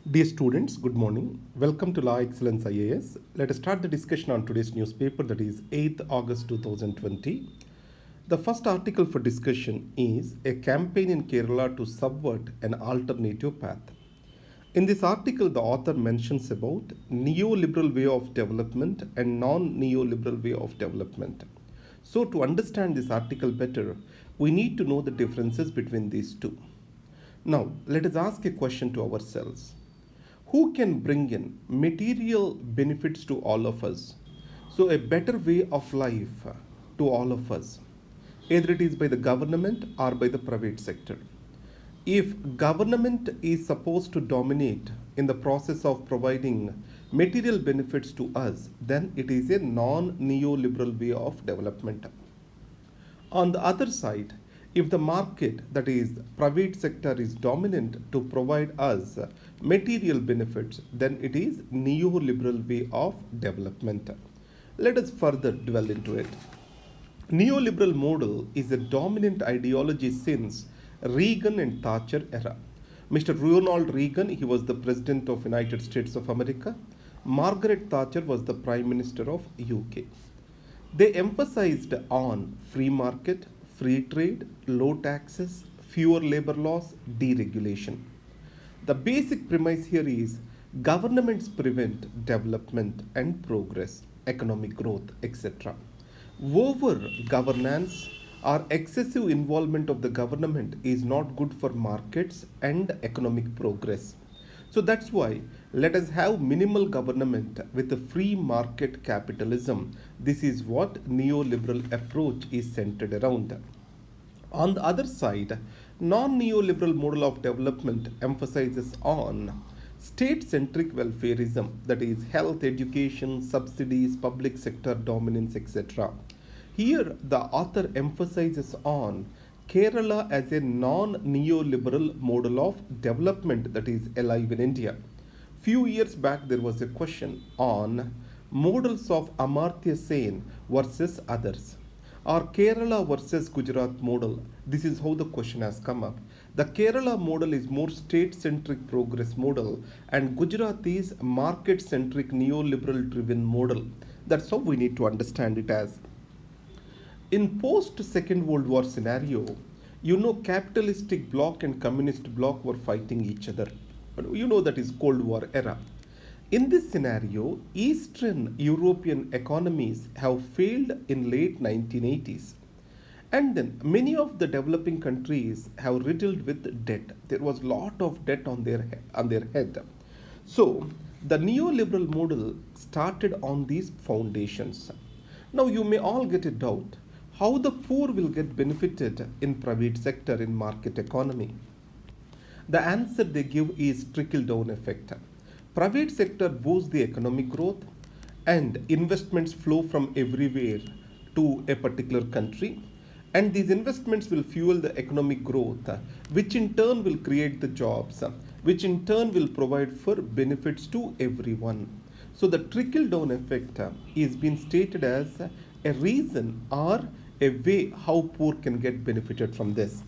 Dear students, good morning. Welcome to Law Excellence IAS. Let us start the discussion on today's newspaper, that is 8th August 2020. The first article for discussion is a campaign in Kerala to subvert an alternative path. In this article, the author mentions about neoliberal way of development and non-neoliberal way of development. So to understand this article better, we need to know the differences between these two. Now, let us ask a question to ourselves. Who can bring in material benefits to all of us? So, a better way of life to all of us, either it is by the government or by the private sector. If government is supposed to dominate in the process of providing material benefits to us, then it is a non neoliberal way of development. On the other side, if the market, that is private sector, is dominant to provide us material benefits, then it is neoliberal way of development. Let us further dwell into it. Neoliberal model is a dominant ideology since Reagan and Thatcher era. Mr. Ronald Reagan, he was the president of United States of America. Margaret Thatcher was the prime minister of UK. They emphasized on free market, free trade, low taxes, fewer labor laws, deregulation. The basic premise here is governments prevent development and progress, economic growth, etc. Over governance or excessive involvement of the government is not good for markets and economic progress. So that's why let us have minimal government with a free market capitalism. This is what neoliberal approach is centered around. On the other side, non-neoliberal model of development emphasizes on state-centric welfareism, that is health, education, subsidies, public sector dominance, etc. Here, the author emphasizes on Kerala as a non-neoliberal model of development that is alive in India. Few years back, there was a question on models of Amartya Sen versus others, or Kerala versus Gujarat model. This is how the question has come up. The Kerala model is more state-centric progress model, and Gujarat is market-centric neoliberal-driven model. That's how we need to understand it as. In post Second World War scenario, capitalistic bloc and communist bloc were fighting each other. That is Cold War era. In this scenario, Eastern European economies have failed in late 1980s. And then many of the developing countries have riddled with debt. There was a lot of debt on their head. So the neoliberal model started on these foundations. Now you may all get a doubt how the poor will get benefited in private sector in market economy. The answer they give is trickle down effect. Private sector boosts the economic growth and investments flow from everywhere to a particular country, and these investments will fuel the economic growth, which in turn will create the jobs, which in turn will provide for benefits to everyone. So the trickle down effect is being stated as a reason or a way how poor can get benefited from this.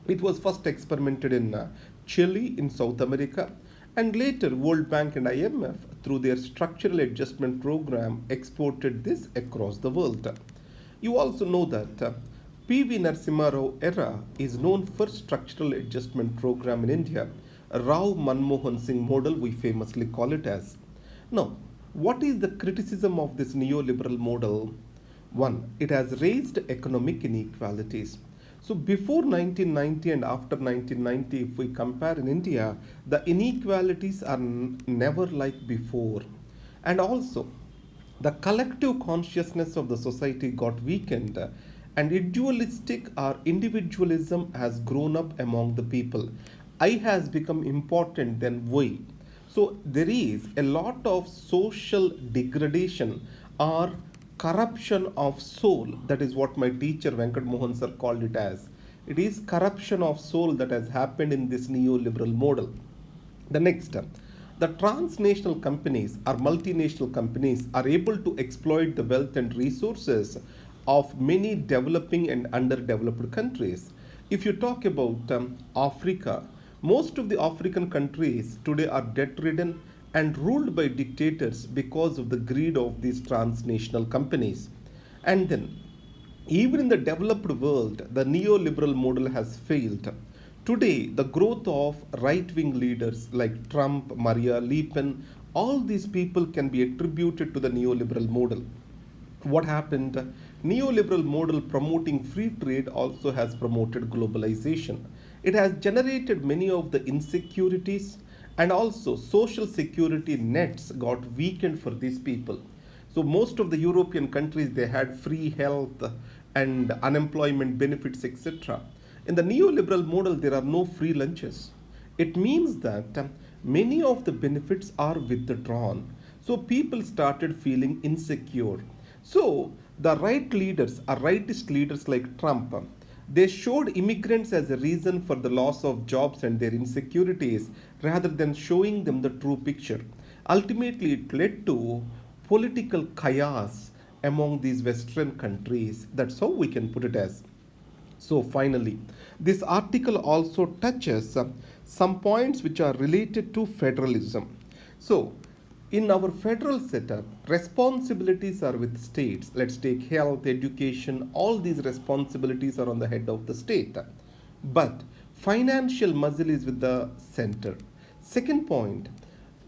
It was first experimented in Chile in South America, and later World Bank and IMF through their structural adjustment program exported this across the world. You also know that PV Narasimha Rao era is known for structural adjustment program in India. Rao Manmohan Singh model we famously call it as. Now, what is the criticism of this neoliberal model? One, it has raised economic inequalities. So before 1990 and after 1990, if we compare in India, the inequalities are never like before. And also, the collective consciousness of the society got weakened, and individualistic or individualism has grown up among the people. I has become important than we. So there is a lot of social degradation or corruption of soul. That is what my teacher Venkat Mohan sir called it as. It is corruption of soul that has happened in this neoliberal model. The next, the transnational companies or multinational companies are able to exploit the wealth and resources of many developing and underdeveloped countries. If you talk about Africa, Most of the African countries today are debt ridden and ruled by dictators because of the greed of these transnational companies. And then, even in the developed world, the neoliberal model has failed. Today, the growth of right wing leaders like Trump, Maria Le Pen, all these people can be attributed to the neoliberal model. What happened? Neoliberal model promoting free trade also has promoted globalization. It has generated many of the insecurities, and also social security nets got weakened for these people. So most of the European countries, they had free health and unemployment benefits, etc. In the neoliberal model, there are no free lunches. It means that many of the benefits are withdrawn. So people started feeling insecure. So the right leaders, or rightist leaders like Trump, they showed immigrants as a reason for the loss of jobs and their insecurities rather than showing them the true picture. Ultimately, it led to political chaos among these Western countries. That's how we can put it as. So, finally, this article also touches some points which are related to federalism. So, in our federal setup, responsibilities are with states. Let's take health, education, all these responsibilities are on the head of the state. But financial muscle is with the center. Second point,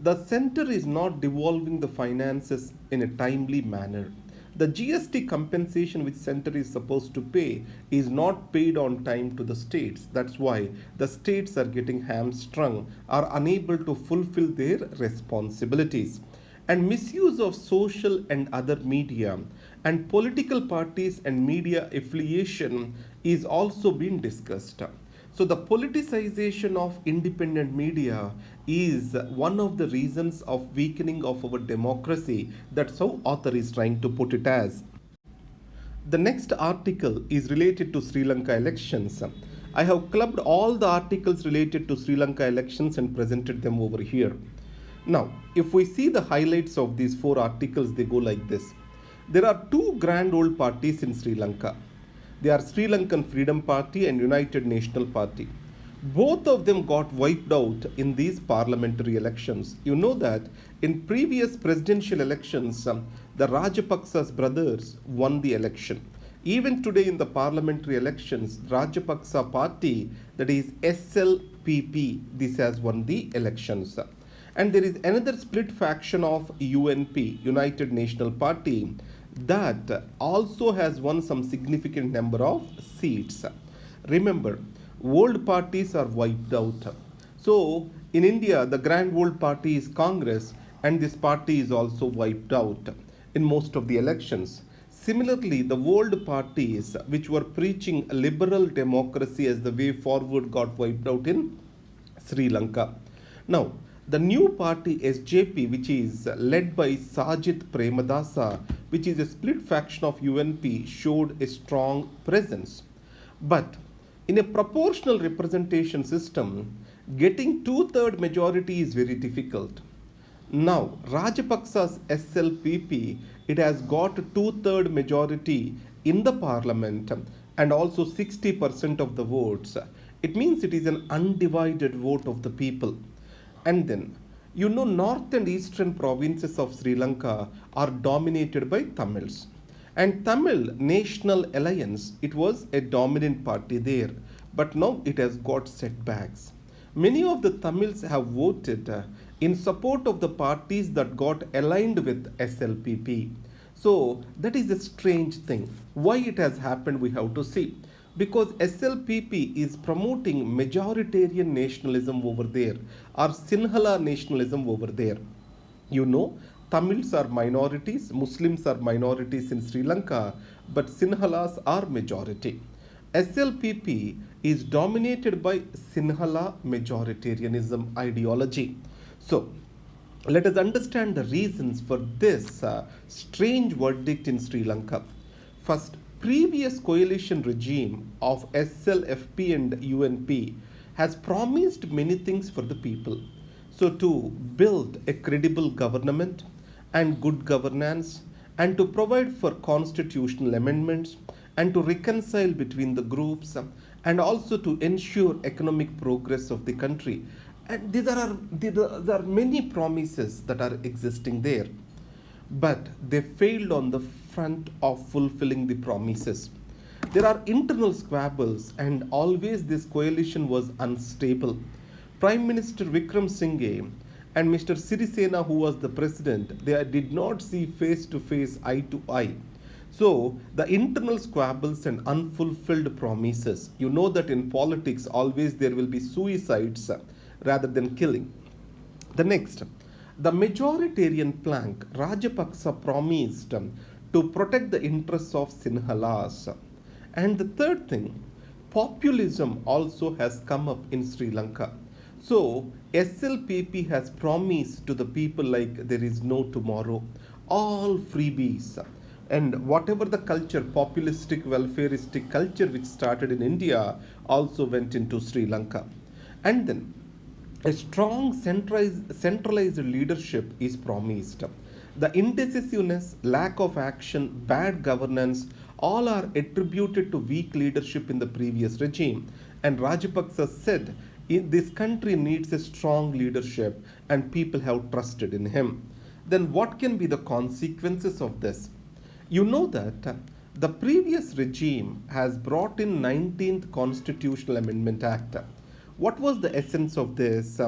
the center is not devolving the finances in a timely manner. The GST compensation which center is supposed to pay is not paid on time to the states. That's why the states are getting hamstrung, are unable to fulfill their responsibilities. And misuse of social and other media and political parties and media affiliation is also being discussed. So the politicization of independent media is one of the reasons of weakening of our democracy. That's how author is trying to put it as. The next article is related to Sri Lanka elections. I have clubbed all the articles related to Sri Lanka elections and presented them over here. Now, if we see the highlights of these four articles, they go like this. There are two grand old parties in Sri Lanka. They are Sri Lankan Freedom Party and United National Party. Both of them got wiped out in these parliamentary elections. You know that in previous presidential elections, the Rajapaksas brothers won the election. Even today in the parliamentary elections, Rajapaksa party, that is SLPP, this has won the elections. And there is another split faction of UNP, United National Party, that also has won some significant number of seats. Remember, old parties are wiped out. So, in India, the grand old party is Congress, and this party is also wiped out in most of the elections. Similarly, the old parties which were preaching liberal democracy as the way forward got wiped out in Sri Lanka. Now, the new party SJP, which is led by Sajith Premadasa, which is a split faction of UNP, showed a strong presence. But in a proportional representation system, getting two-third majority is very difficult. Now, Rajapaksa's SLPP, it has got two-third majority in the parliament and also 60% of the votes. It means it is an undivided vote of the people. And then, you know, north and eastern provinces of Sri Lanka are dominated by Tamils. And Tamil National Alliance, it was a dominant party there, but now it has got setbacks. Many of the Tamils have voted in support of the parties that got aligned with SLPP. So that is a strange thing. Why it has happened, we have to see. Because SLPP is promoting majoritarian nationalism over there, or Sinhala nationalism over there. You know, Tamils are minorities, Muslims are minorities in Sri Lanka, but Sinhalas are majority. SLPP is dominated by Sinhala majoritarianism ideology. So, let us understand the reasons for this strange verdict in Sri Lanka. First, previous coalition regime of SLFP and UNP has promised many things for the people. So, to build a credible government and good governance, and to provide for constitutional amendments, and to reconcile between the groups, and also to ensure economic progress of the country. And there are many promises that are existing there, but they failed on the front of fulfilling the promises. There are internal squabbles, and always this coalition was unstable. Prime Minister Vikram Singhe and Mr. Sirisena, who was the president, they did not see face to face, eye to eye. So, the internal squabbles and unfulfilled promises. You know that in politics, always there will be suicides rather than killing. The next, the majoritarian plank, Rajapaksa promised to protect the interests of Sinhalas. And the third thing, populism also has come up in Sri Lanka. So, SLPP has promised to the people like there is no tomorrow, all freebies. And whatever the culture, populistic, welfareistic culture which started in India also went into Sri Lanka. And then a strong centralized leadership is promised. The indecisiveness, lack of action, bad governance, all are attributed to weak leadership in the previous regime. And Rajapaksa said, this country needs a strong leadership and people have trusted in him. Then what can be the consequences of this? You know that the previous regime has brought in 19th Constitutional Amendment Act. What was the essence of this?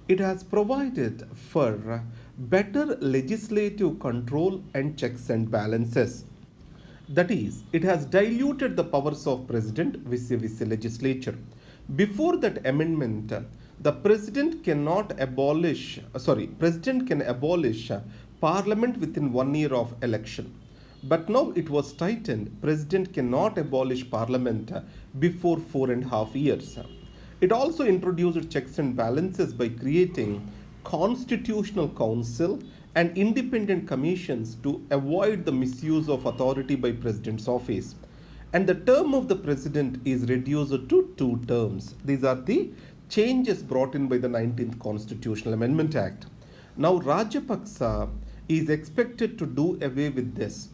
It has provided for better legislative control and checks and balances. That is, it has diluted the powers of president vis-a-vis legislature. Before that amendment, the president can abolish parliament within 1 year of election. But now it was tightened. President cannot abolish parliament before 4.5 years. It also introduced checks and balances by creating constitutional council and independent commissions to avoid the misuse of authority by president's office. And the term of the president is reduced to 2 terms. These are the changes brought in by the 19th Constitutional Amendment Act. Now Rajapaksa is expected to do away with this.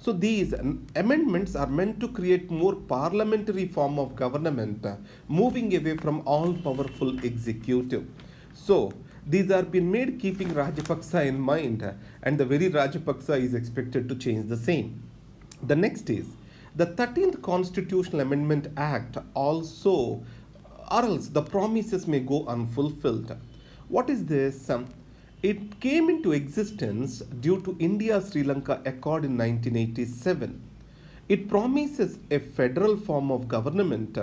So these amendments are meant to create more parliamentary form of government, moving away from all powerful executive. So these are being made keeping Rajapaksa in mind, and the very Rajapaksa is expected to change the same. The next is the 13th Constitutional Amendment Act also, or else the promises may go unfulfilled. What is this? It came into existence due to India-Sri Lanka Accord in 1987. It promises a federal form of government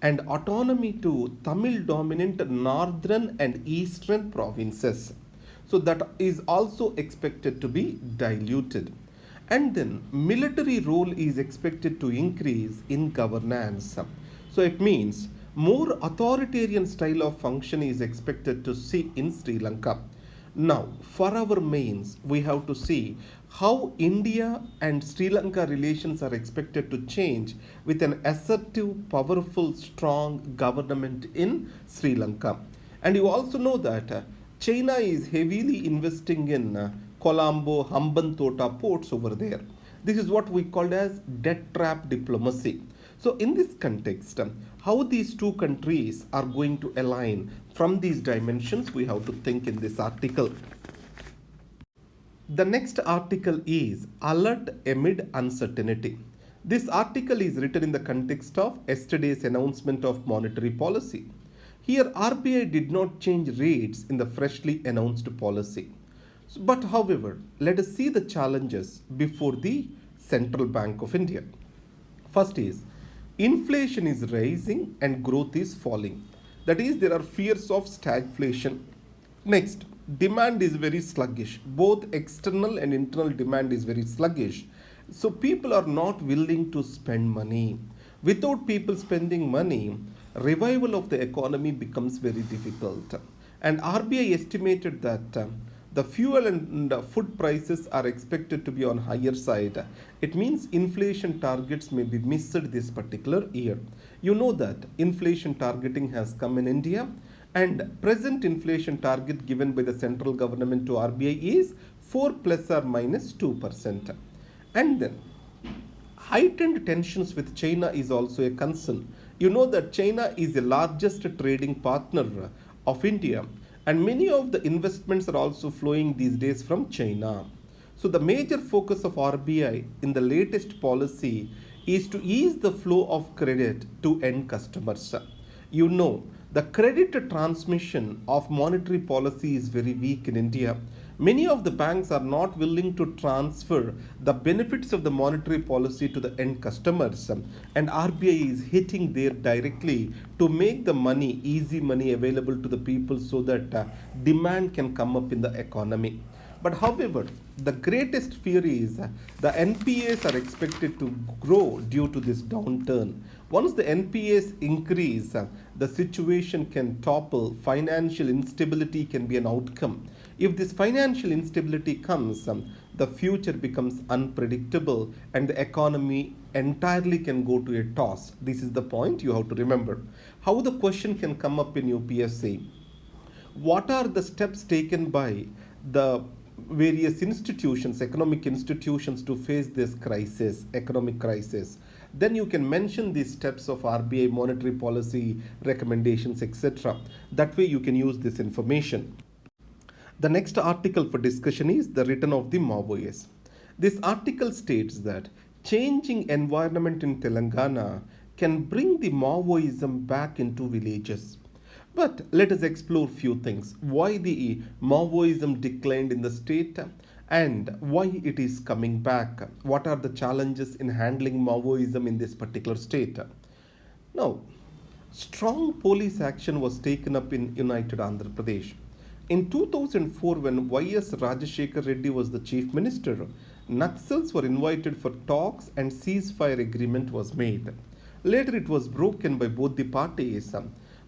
and autonomy to Tamil-dominant northern and eastern provinces. So that is also expected to be diluted. And then military role is expected to increase in governance. So it means more authoritarian style of function is expected to see in Sri Lanka. Now, for our mains, we have to see how India and Sri Lanka relations are expected to change with an assertive, powerful, strong government in Sri Lanka. And you also know that China is heavily investing in Colombo, Hambantota ports over there. This is what we call as debt trap diplomacy. So in this context, how these two countries are going to align from these dimensions, we have to think in this article. The next article is Alert Amid Uncertainty. This article is written in the context of yesterday's announcement of monetary policy. Here RBI did not change rates in the freshly announced policy. But however, let us see the challenges before the Central Bank of India. First is, inflation is rising and growth is falling. That is, there are fears of stagflation. Next, demand is very sluggish. Both external and internal demand is very sluggish. So people are not willing to spend money. Without people spending money, revival of the economy becomes very difficult. And RBI estimated that the fuel and food prices are expected to be on higher side. It means inflation targets may be missed this particular year. You know that inflation targeting has come in India, and present inflation target given by the central government to RBI is 4 plus or minus 2%. And then heightened tensions with China is also a concern. You know that China is the largest trading partner of India, and many of the investments are also flowing these days from China. So, the major focus of RBI in the latest policy is to ease the flow of credit to end customers. You know, the credit transmission of monetary policy is very weak in India. Many of the banks are not willing to transfer the benefits of the monetary policy to the end customers, and RBI is hitting there directly to make the money, easy money, available to the people so that demand can come up in the economy. But however, the greatest fear is the NPAs are expected to grow due to this downturn. Once the NPAs increase, the situation can topple, financial instability can be an outcome. If this financial instability comes, the future becomes unpredictable and the economy entirely can go to a toss. This is the point you have to remember. How the question can come up in UPSC: what are the steps taken by the various institutions, economic institutions, to face this crisis, economic crisis? Then you can mention these steps of RBI monetary policy recommendations, etc. That way you can use this information. The next article for discussion is the return of the Maoists. This article states that changing environment in Telangana can bring the Maoism back into villages. But let us explore few things. Why the Maoism declined in the state and why it is coming back. What are the challenges in handling Maoism in this particular state? Now, strong police action was taken up in United Andhra Pradesh. In 2004, when Y.S. Rajashekar Reddy was the chief minister, Naxals were invited for talks and ceasefire agreement was made. Later it was broken by both the parties.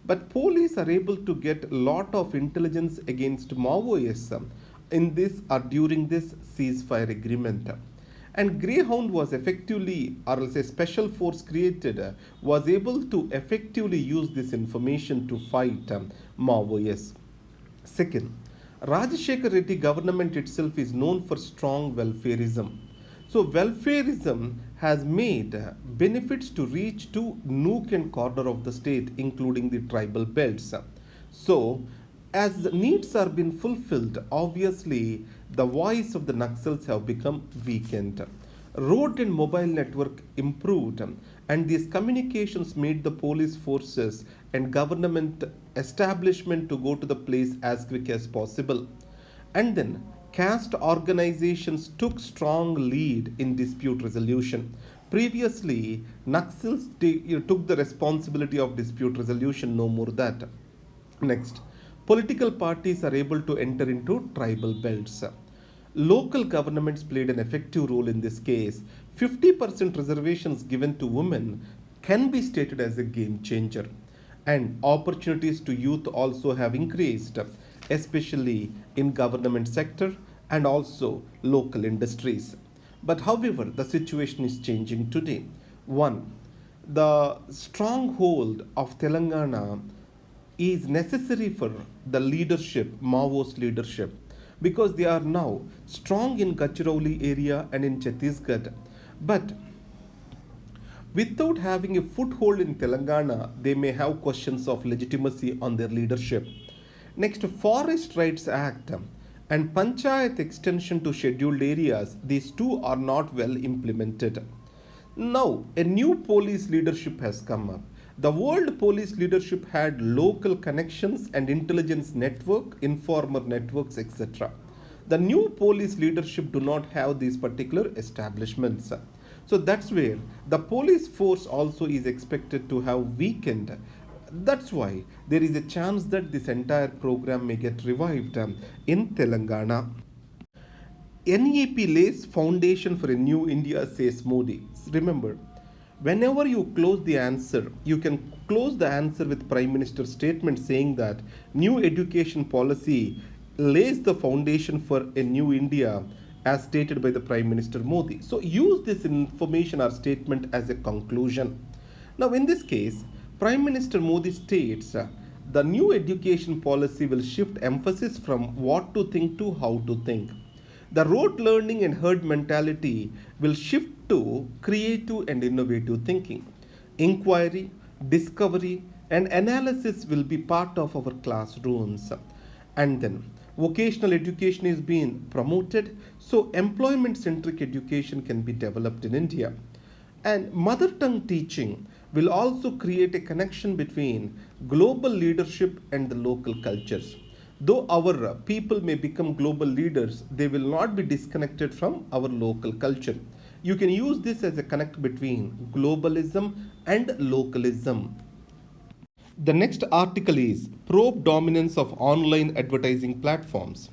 But police are able to get a lot of intelligence against Maoists in this or during this ceasefire agreement. And Greyhound was effectively, or else a special force created, was able to effectively use this information to fight Maoists. Second, Rajashekar Reddy government itself is known for strong welfareism. So welfareism has made benefits to reach to nook and corner of the state, including the tribal belts. So as needs are being fulfilled, obviously the voice of the Naxals have become weakened. Road and mobile network improved, and these communications made the police forces and government establishment to go to the place as quick as possible. And then caste organizations took strong lead in dispute resolution. Previously, Naxals took the responsibility of dispute resolution, no more that. Next, political parties are able to enter into tribal belts. Local governments played an effective role in this case. 50% reservations given to women can be stated as a game changer. And opportunities to youth also have increased, especially in government sector and also local industries. But however, the situation is changing today. One, the stronghold of Telangana is necessary for the leadership, Maoist leadership, because they are now strong in Gadchiroli area and in Chhattisgarh. But without having a foothold in Telangana, they may have questions of legitimacy on their leadership. Next, Forest Rights Act and Panchayat extension to scheduled areas, these two are not well implemented. Now, a new police leadership has come up. The world police leadership had local connections and intelligence network, informer networks, etc. The new police leadership do not have these particular establishments. So that's where the police force also is expected to have weakened. That's why there is a chance that this entire program may get revived in Telangana. NEP lays foundation for a new India, says Modi. Remember, whenever you close the answer, you can close the answer with Prime Minister's statement saying that new education policy lays the foundation for a new India as stated by the Prime Minister Modi. So use this information or statement as a conclusion. Now in this case, Prime Minister Modi states the new education policy will shift emphasis from what to think to how to think. The rote learning and herd mentality will shift to creative and innovative thinking. Inquiry, discovery, and analysis will be part of our classrooms. And then vocational education is being promoted, so employment centric education can be developed in India. And mother tongue teaching will also create a connection between global leadership and the local cultures. Though our people may become global leaders, they will not be disconnected from our local culture. You can use this as a connect between globalism and localism. The next article is Probe Dominance of Online Advertising Platforms.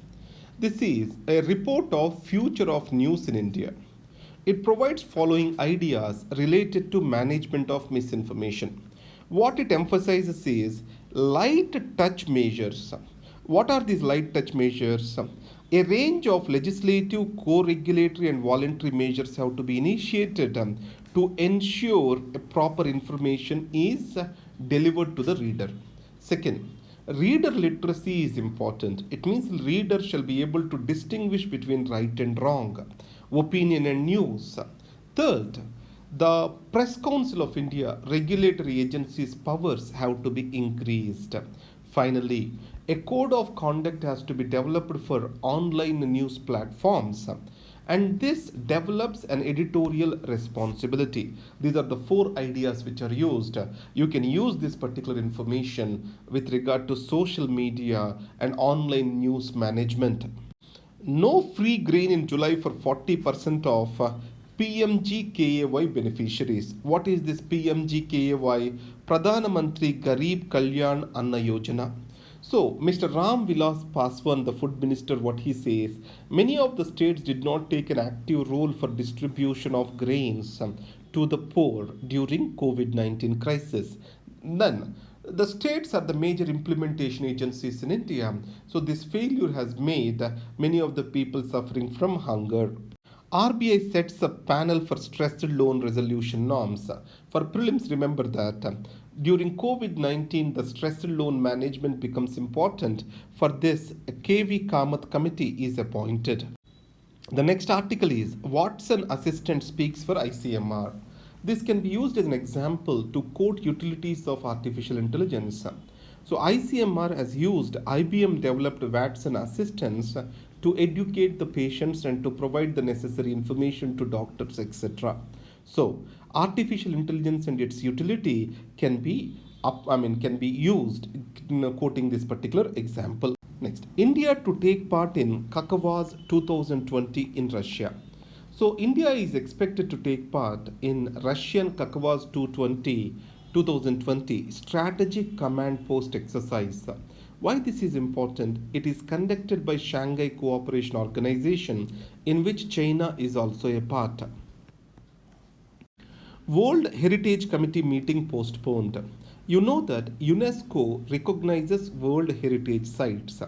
This is a report of Future of News in India. It provides following ideas related to management of misinformation. What it emphasizes is light touch measures. What are these light touch measures? A range of legislative, co-regulatory and voluntary measures have to be initiated to ensure a proper information is delivered to the reader. Second, reader literacy is important. It means reader shall be able to distinguish between right and wrong, opinion and news. Third, the Press Council of India regulatory agencies' powers have to be increased. Finally, a code of conduct has to be developed for online news platforms, and this develops an editorial responsibility. These are the four ideas which are used. You can use this particular information with regard to social media and online news management. No free grain in July for 40% of PMGKAY beneficiaries. What is this PMGKAY? Pradhana Mantri Garib Kalyan Anna Yojana. So, Mr. Ram Vilas Paswan, the food minister, what he says, many of the states did not take an active role for distribution of grains to the poor during COVID-19 crisis. Then, the states are the major implementation agencies in India. So, this failure has made many of the people suffering from hunger. RBI sets a panel for stressed loan resolution norms. For prelims, remember that during COVID 19, the stressed loan management becomes important. For this, a KV Kamath committee is appointed. The next article is Watson Assistant speaks for ICMR. This can be used as an example to quote utilities of artificial intelligence. So ICMR has used IBM developed Watson assistants to educate the patients and to provide the necessary information to doctors, etc. So artificial intelligence and its utility can be can be used quoting this particular example. Next, India to take part in Kakavas 2020 in Russia. So India is expected to take part in Russian Kakavas 2020 strategic command post exercise. Why this is important? It is conducted by Shanghai Cooperation Organization, in which China is also a part. World Heritage Committee meeting postponed. You know that UNESCO recognizes World Heritage sites.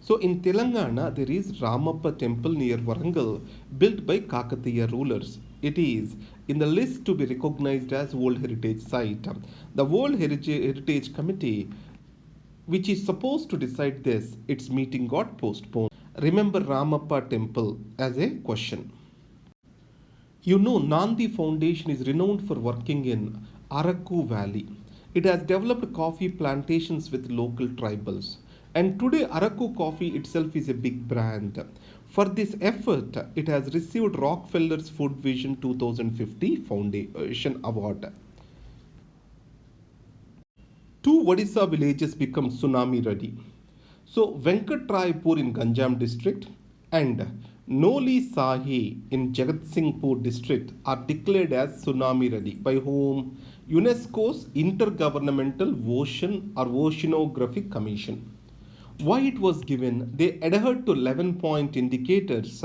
So in Telangana, there is Ramappa temple near Warangal, built by Kakatiya rulers. It is in the list to be recognized as World Heritage Site. The World Heritage Committee, which is supposed to decide this, its meeting got postponed. Remember Ramappa temple as a question. You know, Nandi Foundation is renowned for working in Araku Valley. It has developed coffee plantations with local tribals. And today, Araku Coffee itself is a big brand. For this effort, it has received Rockefeller's Food Vision 2050 Foundation Award. Two Odisha villages become tsunami ready. So, Venkatraipur in Ganjam district and Noli Sahi in Jagatsinghpur district are declared as tsunami ready. By whom? UNESCO's Intergovernmental Ocean or Oceanographic Commission. Why it was given? They adhered to 11-point indicators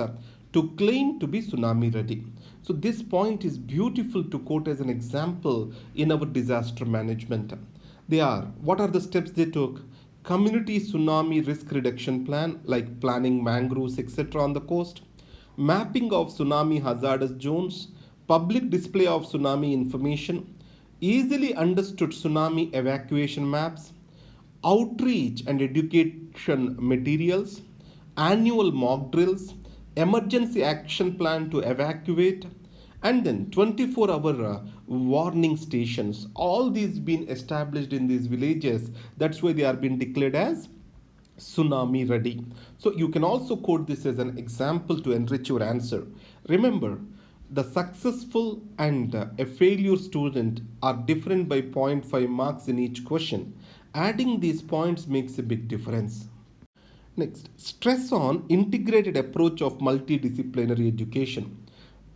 to claim to be tsunami ready. So this point is beautiful to quote as an example in our disaster management. What are the steps they took? Community tsunami risk reduction plan, like planning mangroves etc. on the coast, mapping of tsunami hazardous zones, public display of tsunami information, easily understood tsunami evacuation maps, outreach and education materials, annual mock drills, emergency action plan to evacuate, and then 24-hour warning stations. All these been established in these villages. That's why they are being declared as tsunami ready. So you can also quote this as an example to enrich your answer. Remember, the successful and a failure student are different by zero point 0.5 marks in each question. Adding these points makes a big difference. Next, stress on integrated approach of multidisciplinary education.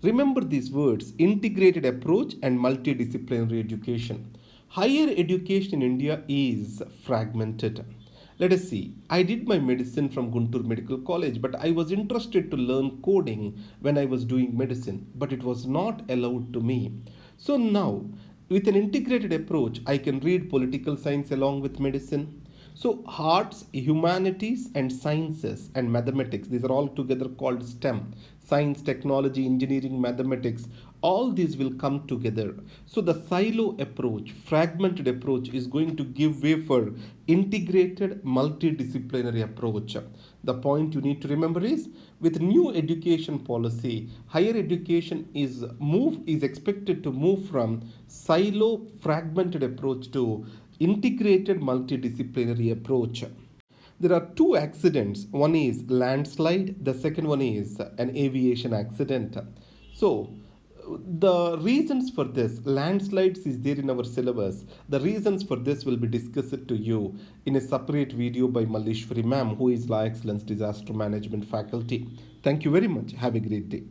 Remember these words, integrated approach and multidisciplinary education. Higher education in India is fragmented. Let us see. I did my medicine from Guntur Medical College, but I was interested to learn coding when I was doing medicine, but it was not allowed to me. So now, with an integrated approach, I can read political science along with medicine. So, arts, humanities, and sciences and mathematics, these are all together called STEM. Science, technology, engineering, mathematics, all these will come together. So, the silo approach, fragmented approach, is going to give way for integrated multidisciplinary approach. The point you need to remember is with new education policy, higher education is expected to move from silo fragmented approach to integrated multidisciplinary approach. There are two accidents. One is landslide, the second one is an aviation accident. So, the reasons for this landslides is there in our syllabus. The reasons for this will be discussed to you in a separate video by Malleshwari ma'am, who is La Excellence Disaster Management faculty. Thank you very much. Have a great day.